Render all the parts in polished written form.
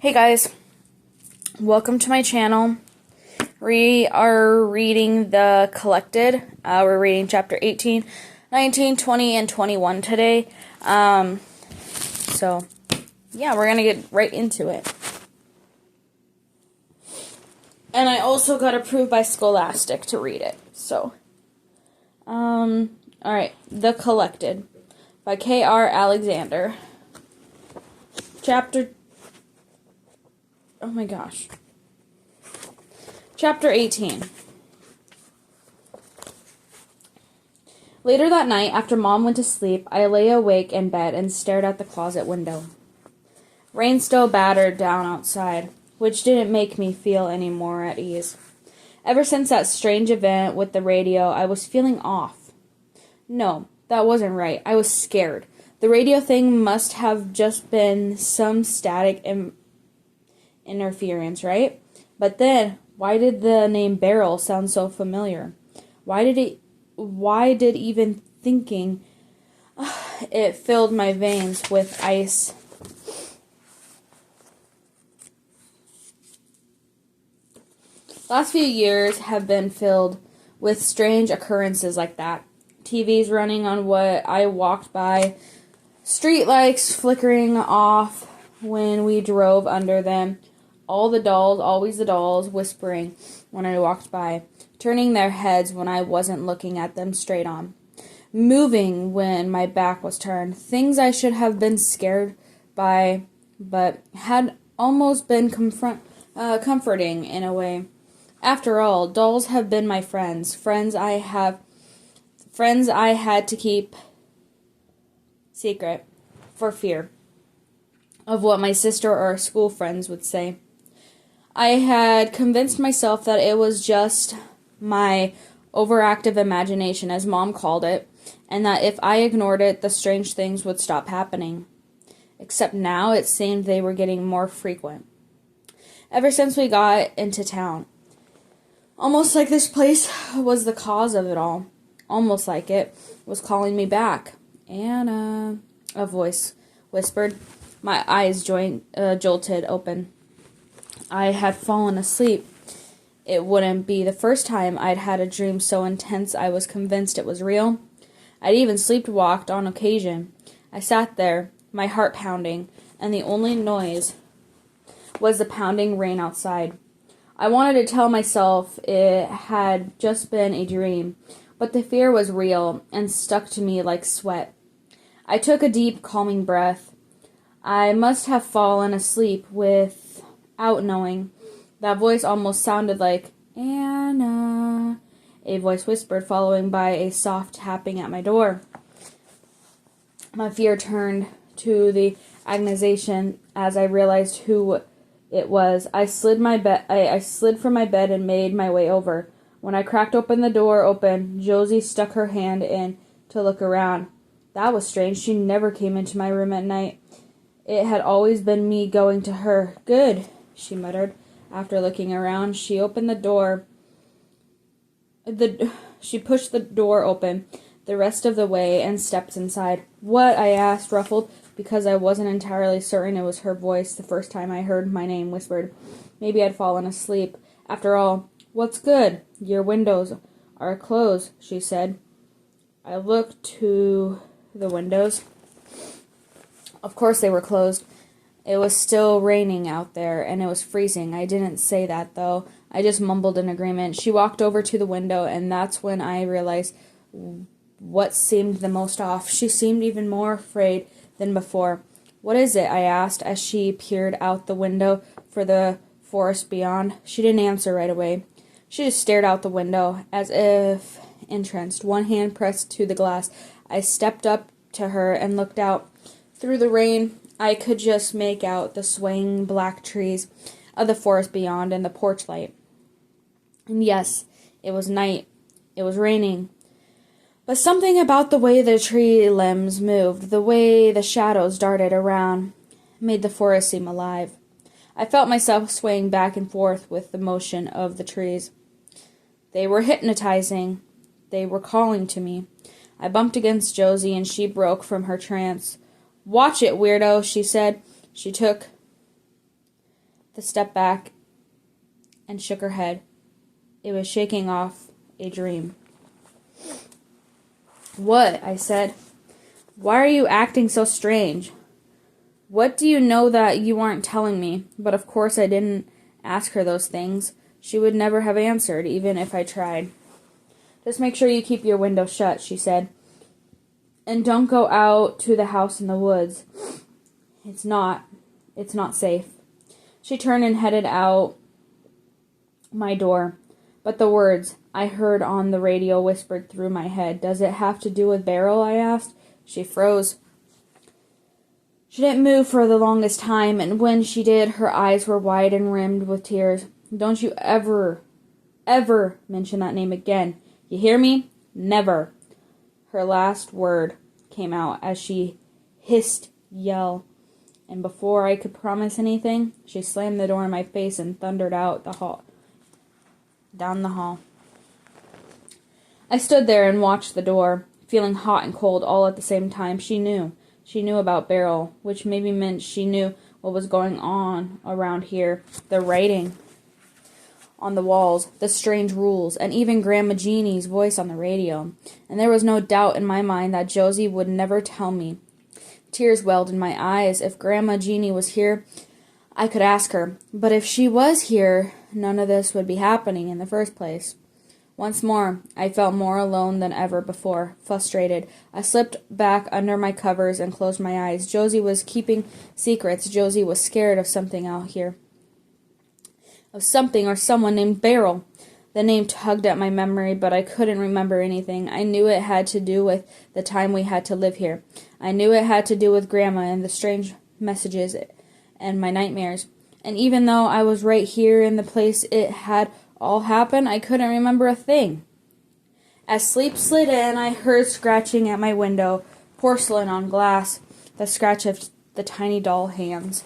Hey guys, welcome to my channel. We are reading The Collected. We're reading chapter 18, 19, 20, and 21 today. So, yeah, we're going to get right into it. And I also got approved by Scholastic to read it. So, alright, The Collected by K.R. Alexander. Oh my gosh. Chapter 18. Later that night, after Mom went to sleep, I lay awake in bed and stared out the closet window. Rain still battered down outside, which didn't make me feel any more at ease. Ever since that strange event with the radio, I was feeling off. No, that wasn't right. I was scared. The radio thing must have just been some static interference, right? But then, why did the name Beryl sound so familiar? Why did even thinking it filled my veins with ice? Last few years have been filled with strange occurrences like that. TVs running on what I walked by, street lights flickering off when we drove under them, always the dolls, whispering when I walked by, turning their heads when I wasn't looking at them straight on, moving when my back was turned, things I should have been scared by, but had almost been comforting in a way. After all, dolls have been my friends I had to keep secret for fear of what my sister or school friends would say. I had convinced myself that it was just my overactive imagination, as Mom called it, and that if I ignored it, the strange things would stop happening. Except now it seemed they were getting more frequent. Ever since we got into town. Almost like this place was the cause of it all. Almost like it was calling me back. Anna, a voice whispered. My eyes jolted open. I had fallen asleep. It wouldn't be the first time I'd had a dream so intense I was convinced it was real. I'd even sleepwalked on occasion. I sat there, my heart pounding, and the only noise was the pounding rain outside. I wanted to tell myself it had just been a dream, but the fear was real and stuck to me like sweat. I took a deep, calming breath. I must have fallen asleep without knowing. That voice almost sounded like, Anna, a voice whispered, followed by a soft tapping at my door. My fear turned to the agonization as I realized who it was. I slid from my bed and made my way over. When I cracked open the door, Josie stuck her hand in to look around. That was strange. She never came into my room at night. It had always been me going to her. Good, she muttered. After looking around, she opened the door. She pushed the door open the rest of the way and stepped inside. What? I asked, ruffled, because I wasn't entirely certain it was her voice the first time I heard my name whispered. Maybe I'd fallen asleep. After all, what's good? Your windows are closed, she said. I looked to the windows. Of course they were closed. It was still raining out there, and it was freezing. I didn't say that, though. I just mumbled in agreement. She walked over to the window, and that's when I realized what seemed the most off. She seemed even more afraid than before. What is it? I asked as she peered out the window for the forest beyond. She didn't answer right away. She just stared out the window, as if entranced, one hand pressed to the glass. I stepped up to her and looked out. Through the rain, I could just make out the swaying black trees of the forest beyond and the porch light. And yes, it was night. It was raining. But something about the way the tree limbs moved, the way the shadows darted around, made the forest seem alive. I felt myself swaying back and forth with the motion of the trees. They were hypnotizing. They were calling to me. I bumped against Josie, and she broke from her trance. Watch it, weirdo, she said. She took the step back and shook her head. It was shaking off a dream. "What?" I said. "Why are you acting so strange? What do you know that you aren't telling me?" But of course I didn't ask her those things. She would never have answered, even if I tried. "Just make sure you keep your window shut," she said. "And don't go out to the house in the woods. It's not safe." She turned and headed out my door. But the words I heard on the radio whispered through my head. "Does it have to do with Beryl?" I asked. She froze. She didn't move for the longest time, and when she did, her eyes were wide and rimmed with tears. "Don't you ever mention that name again. You hear me? Never." Her last word came out as she hissed yell, and before I could promise anything, she slammed the door in my face and thundered out down the hall. I stood there and watched the door, feeling hot and cold all at the same time. She knew about Beryl, which maybe meant she knew what was going on around here. The writing on the walls, the strange rules, and even Grandma Jeannie's voice on the radio. And there was no doubt in my mind that Josie would never tell me. Tears welled in my eyes. If Grandma Jeannie was here, I could ask her. But if she was here, none of this would be happening in the first place. Once more, I felt more alone than ever before, frustrated. I slipped back under my covers and closed my eyes. Josie was keeping secrets. Josie was scared of something out here. Of something or someone named Beryl. The name tugged at my memory, but I couldn't remember anything. I knew it had to do with the time we had to live here. I knew it had to do with Grandma and the strange messages and my nightmares. And even though I was right here in the place it had all happened, I couldn't remember a thing. As sleep slid in, I heard scratching at my window, porcelain on glass, the scratch of the tiny doll hands.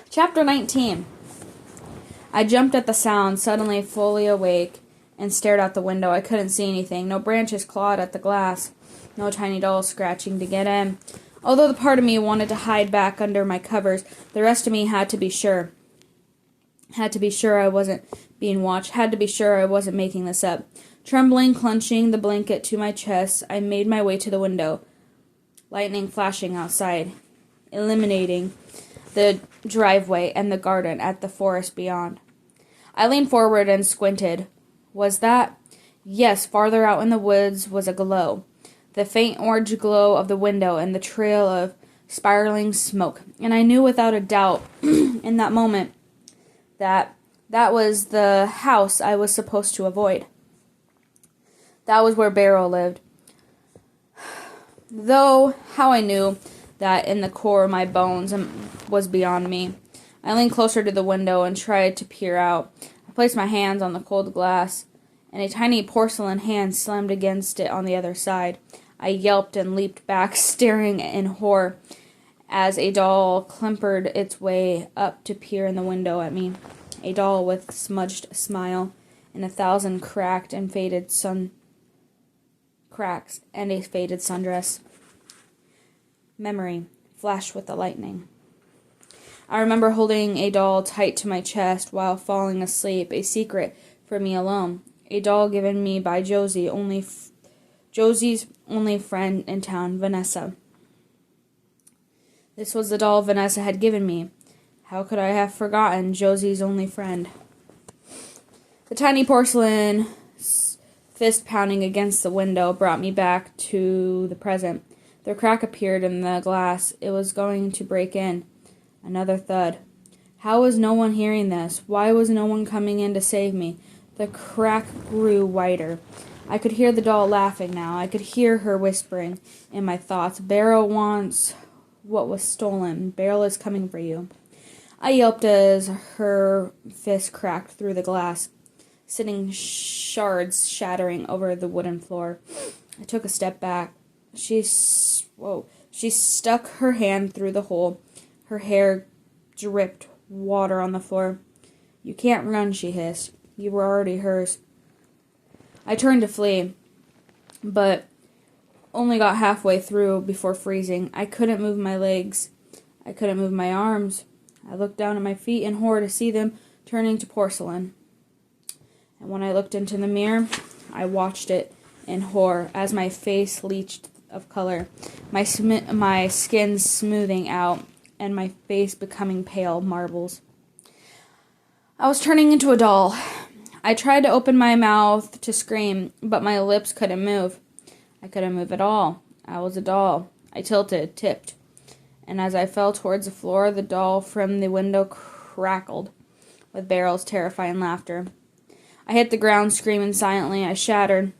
Chapter 19. I jumped at the sound, suddenly fully awake, and stared out the window. I couldn't see anything. No branches clawed at the glass. No tiny dolls scratching to get in. Although the part of me wanted to hide back under my covers, the rest of me had to be sure. Had to be sure I wasn't being watched. Had to be sure I wasn't making this up. Trembling, clenching the blanket to my chest, I made my way to the window. Lightning flashing outside, illuminating the driveway and the garden at the forest beyond. I leaned forward and squinted. Was that? Yes, farther out in the woods was a glow. The faint orange glow of the window and the trail of spiraling smoke. And I knew without a doubt in that moment that was the house I was supposed to avoid. That was where Beryl lived. Though how I knew that in the core of my bones was beyond me. I leaned closer to the window and tried to peer out. I placed my hands on the cold glass, and a tiny porcelain hand slammed against it on the other side. I yelped and leaped back, staring in horror, as a doll clambered its way up to peer in the window at me. A doll with smudged smile and 1,000 cracked and faded cracks and a faded sundress. Memory flashed with the lightning. I remember holding a doll tight to my chest while falling asleep, a secret for me alone. A doll given me by Josie, Josie's only friend in town, Vanessa. This was the doll Vanessa had given me. How could I have forgotten Josie's only friend? The tiny porcelain fist pounding against the window brought me back to the present. The crack appeared in the glass. It was going to break in. Another thud. How was no one hearing this? Why was no one coming in to save me? The crack grew wider. I could hear the doll laughing now. I could hear her whispering in my thoughts. Beryl wants what was stolen. Beryl is coming for you. I yelped as her fist cracked through the glass, sending shards shattering over the wooden floor. I took a step back. She stuck her hand through the hole. Her hair dripped water on the floor. You can't run, she hissed. You were already hers. I turned to flee, but only got halfway through before freezing. I couldn't move my legs. I couldn't move my arms. I looked down at my feet in horror to see them turning to porcelain. And when I looked into the mirror, I watched it in horror as my face leached of color, my skin smoothing out, and my face becoming pale marbles. I was turning into a doll. I tried to open my mouth to scream, but my lips couldn't move. I couldn't move at all. I was a doll. I tilted, tipped, and as I fell towards the floor, the doll from the window crackled with Beryl's terrifying laughter. I hit the ground, screaming silently. I shattered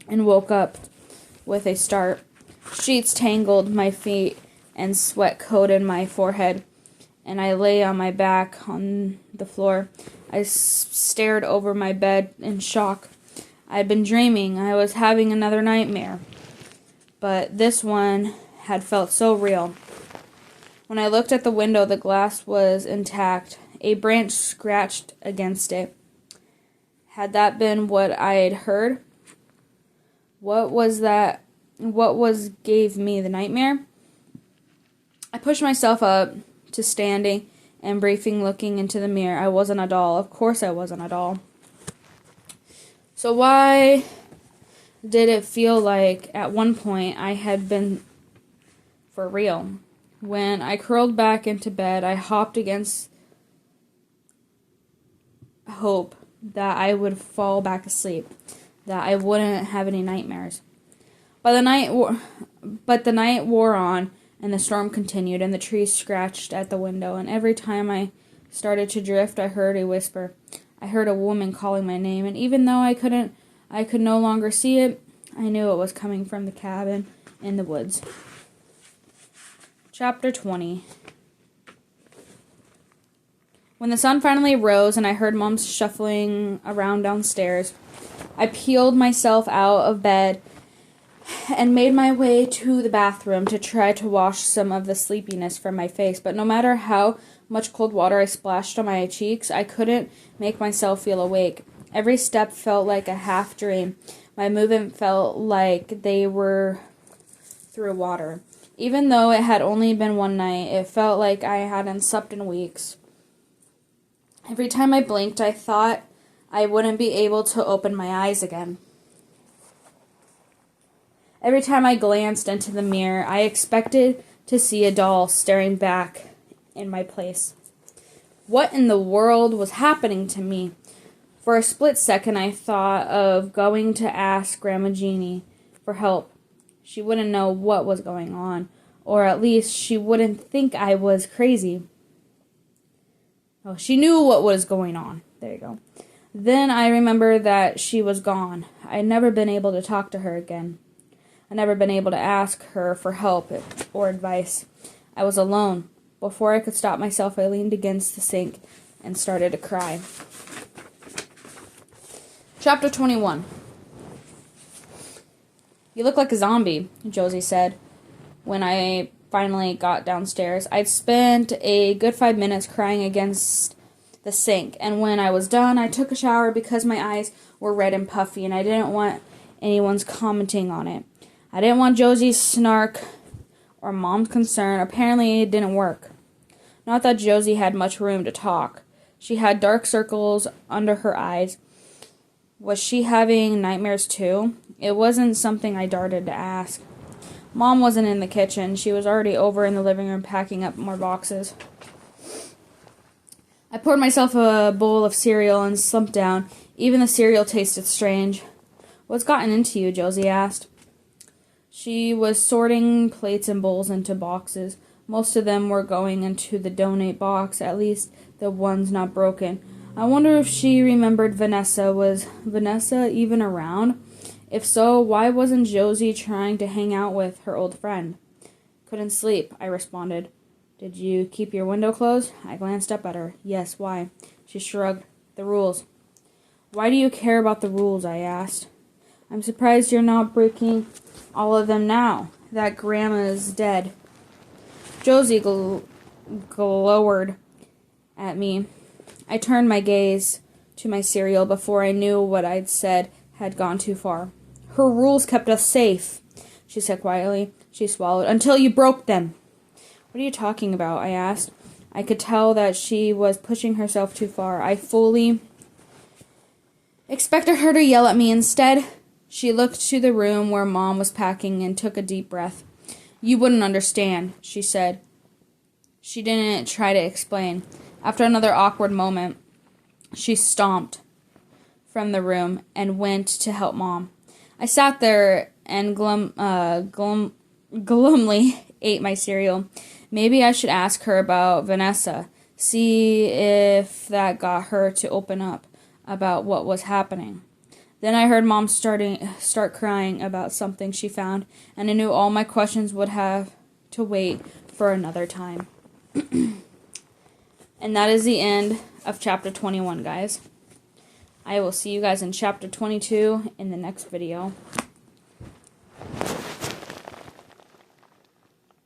and woke up with a start. Sheets tangled my feet and sweat coated my forehead, and I lay on my back on the floor. I stared over my bed in shock. I had been dreaming. I was having another nightmare, but this one had felt so real. When I looked at the window, the glass was intact. A branch scratched against it. Had that been what I had heard? What was that? Gave me the nightmare? I pushed myself up to standing and briefing, looking into the mirror. I wasn't a doll. Of course I wasn't a doll. So why did it feel like at one point I had been for real? When I curled back into bed, I hopped against hope that I would fall back asleep, that I wouldn't have any nightmares. But the night wore on, and the storm continued, and the trees scratched at the window, and every time I started to drift, I heard a whisper. I heard a woman calling my name, and even though I could no longer see it, I knew it was coming from the cabin in the woods. Chapter 20. When the sun finally rose and I heard Mom shuffling around downstairs, I peeled myself out of bed and made my way to the bathroom to try to wash some of the sleepiness from my face. But no matter how much cold water I splashed on my cheeks, I couldn't make myself feel awake. Every step felt like a half dream. My movement felt like they were through water. Even though it had only been one night, it felt like I hadn't slept in weeks. Every time I blinked, I thought I wouldn't be able to open my eyes again. Every time I glanced into the mirror, I expected to see a doll staring back in my place. What in the world was happening to me? For a split second, I thought of going to ask Grandma Jeannie for help. She wouldn't know what was going on, or at least she wouldn't think I was crazy. Oh, she knew what was going on. There you go. Then I remembered that she was gone. I'd never been able to talk to her again. I'd never been able to ask her for help or advice. I was alone. Before I could stop myself, I leaned against the sink and started to cry. Chapter 21. You look like a zombie, Josie said when I finally got downstairs. I'd spent a good 5 minutes crying against the sink, and when I was done, I took a shower because my eyes were red and puffy, and I didn't want anyone's commenting on it. I didn't want Josie's snark or Mom's concern. Apparently, it didn't work. Not that Josie had much room to talk. She had dark circles under her eyes. Was she having nightmares too? It wasn't something I darted to ask. Mom wasn't in the kitchen. She was already over in the living room packing up more boxes. I poured myself a bowl of cereal and slumped down. Even the cereal tasted strange. What's gotten into you? Josie asked. She was sorting plates and bowls into boxes. Most of them were going into the donate box, at least the ones not broken. I wonder if she remembered Vanessa. Was Vanessa even around? If so, why wasn't Josie trying to hang out with her old friend? Couldn't sleep, I responded. Did you keep your window closed? I glanced up at her. Yes, why? She shrugged. The rules. Why do you care about the rules? I asked. I'm surprised you're not breaking all of them now that Grandma's dead. Josie glowered at me. I turned my gaze to my cereal before I knew what I'd said had gone too far. Her rules kept us safe, she said quietly. She swallowed. Until you broke them. What are you talking about? I asked. I could tell that she was pushing herself too far. I fully expected her to yell at me. Instead, she looked to the room where Mom was packing and took a deep breath. "You wouldn't understand," she said. She didn't try to explain. After another awkward moment, she stomped from the room and went to help Mom. I sat there and glumly ate my cereal. Maybe I should ask her about Vanessa, see if that got her to open up about what was happening. Then I heard Mom start crying about something she found, and I knew all my questions would have to wait for another time. And that is the end of chapter 21, guys. I will see you guys in chapter 22 in the next video.